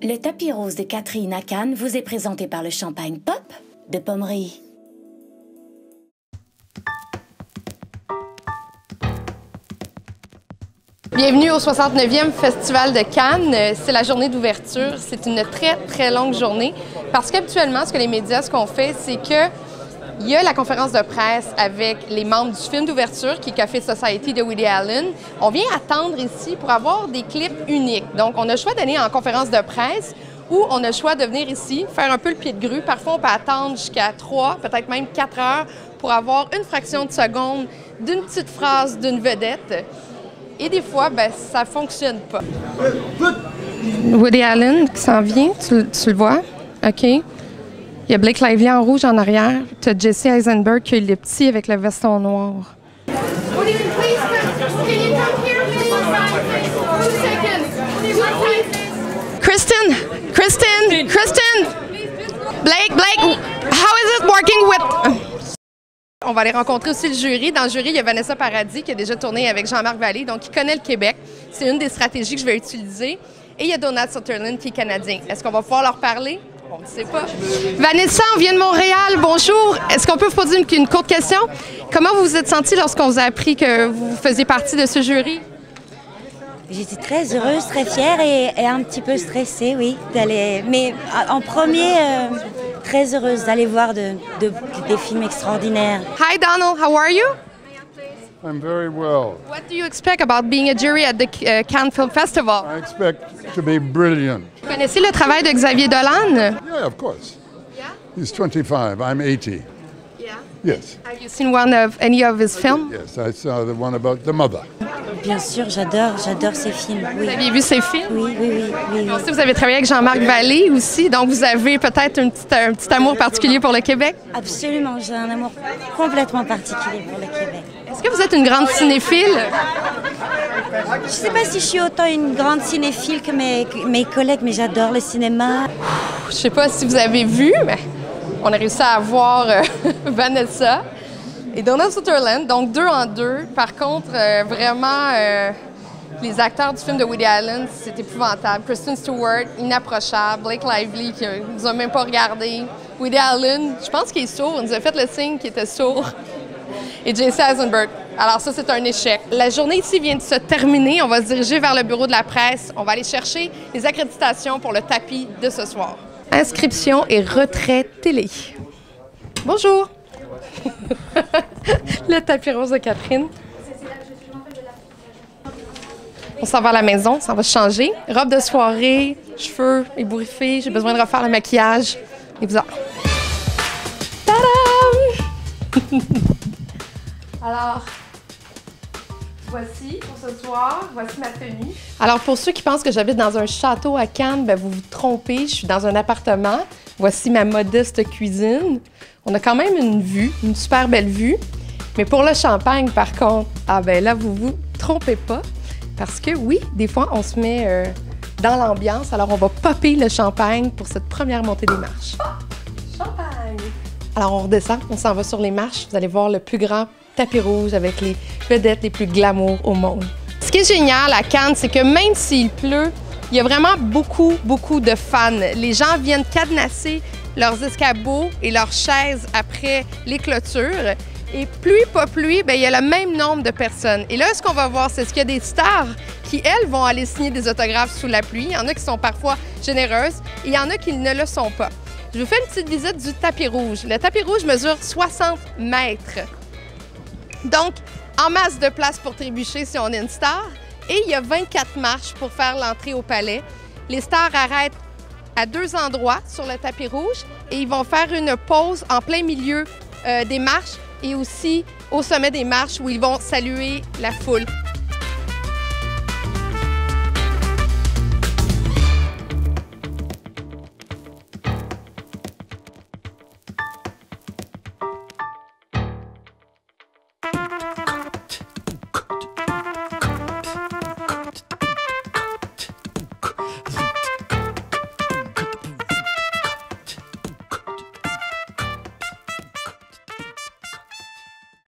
Le tapis rose de Catherine à Cannes vous est présenté par le champagne Pop de Pommery. Bienvenue au 69e Festival de Cannes. C'est la journée d'ouverture. C'est une très longue journée parce qu'habituellement, ce que les médias, ce qu'on fait, c'est que il y a la conférence de presse avec les membres du film d'ouverture qui est Café Society de Woody Allen. On vient attendre ici pour avoir des clips uniques. Donc, on a le choix d'aller en conférence de presse ou on a le choix de venir ici, faire un peu le pied de grue. Parfois, on peut attendre jusqu'à 3, peut-être même 4 heures pour avoir une fraction de seconde d'une petite phrase d'une vedette. Et des fois, ben, ça fonctionne pas. Woody Allen qui s'en vient, tu le vois? OK. Il y a Blake Lively en rouge en arrière. Tu as Jesse Eisenberg qui est le petit avec le veston noir. Kristen! Blake, how is it working with... On va aller rencontrer aussi le jury. Dans le jury, il y a Vanessa Paradis qui a déjà tourné avec Jean-Marc Vallée, donc qui connaît le Québec. C'est une des stratégies que je vais utiliser. Et il y a Donald Sutherland qui est canadien. Est-ce qu'on va pouvoir leur parler? On ne sait pas. Vanessa, on vient de Montréal. Bonjour. Est-ce qu'on peut vous poser une courte question? Comment vous vous êtes sentie lorsqu'on vous a appris que vous faisiez partie de ce jury? J'étais très heureuse, très fière et un petit peu stressée, oui, d'aller. Mais en premier, très heureuse d'aller voir des films extraordinaires. Hi Donald, how are you? I'm very well. What do you expect about being a jury at the Cannes Film Festival? I expect to be brilliant. Vous connaissez le travail de Xavier Dolan? Yeah, of course. Yeah? He's 25, I'm 80. Yeah. Yes. Have you seen any of his films? Yes, I saw the one about the mother. Bien sûr, j'adore ces films. Oui. Vous aviez vu ces films? Oui. Aussi, vous avez travaillé avec Jean-Marc Vallée aussi, donc vous avez peut-être un petit amour particulier pour le Québec? Absolument, j'ai un amour complètement particulier pour le Québec. Est-ce que vous êtes une grande cinéphile? Je ne sais pas si je suis autant une grande cinéphile que mes collègues, mais j'adore le cinéma. Je ne sais pas si vous avez vu, mais on a réussi à avoir Vanessa et Donald Sutherland, donc 2 en 2. Par contre, vraiment, les acteurs du film de Woody Allen, c'est épouvantable. Kristen Stewart, inapprochable. Blake Lively, qui ne nous a même pas regardé. Woody Allen, je pense qu'il est sourd. Il nous a fait le signe qu'il était sourd. Et Jesse Eisenberg. Alors ça, c'est un échec. La journée ici vient de se terminer. On va se diriger vers le bureau de la presse. On va aller chercher les accréditations pour le tapis de ce soir. Inscription et retrait télé. Bonjour! Le tapis rose de Catherine. On s'en va à la maison, ça va se changer. Robe de soirée, cheveux ébouriffés, j'ai besoin de refaire le maquillage. Et vous Tadam! Alors, voici pour ce soir, voici ma tenue. Alors, pour ceux qui pensent que j'habite dans un château à Cannes, ben vous vous trompez, je suis dans un appartement. Voici ma modeste cuisine. On a quand même une vue, une super belle vue. Mais pour le champagne, par contre, ah ben là, vous vous trompez pas. Parce que oui, des fois, on se met dans l'ambiance. Alors, on va popper le champagne pour cette première montée des marches. Champagne! Alors, on redescend, on s'en va sur les marches. Vous allez voir le plus grand tapis rouge avec les vedettes les plus glamour au monde. Ce qui est génial à Cannes, c'est que même s'il pleut, il y a vraiment beaucoup de fans. Les gens viennent cadenasser leurs escabeaux et leurs chaises après les clôtures. Et pluie, pas pluie, bien, il y a le même nombre de personnes. Et là, ce qu'on va voir, c'est qu'il y a des stars qui, elles, vont aller signer des autographes sous la pluie. Il y en a qui sont parfois généreuses et il y en a qui ne le sont pas. Je vous fais une petite visite du tapis rouge. Le tapis rouge mesure 60 mètres. Donc, en masse de place pour trébucher si on est une star. Et il y a 24 marches pour faire l'entrée au palais. Les stars arrêtent à 2 endroits sur le tapis rouge et ils vont faire une pause en plein milieu des marches et aussi au sommet des marches où ils vont saluer la foule.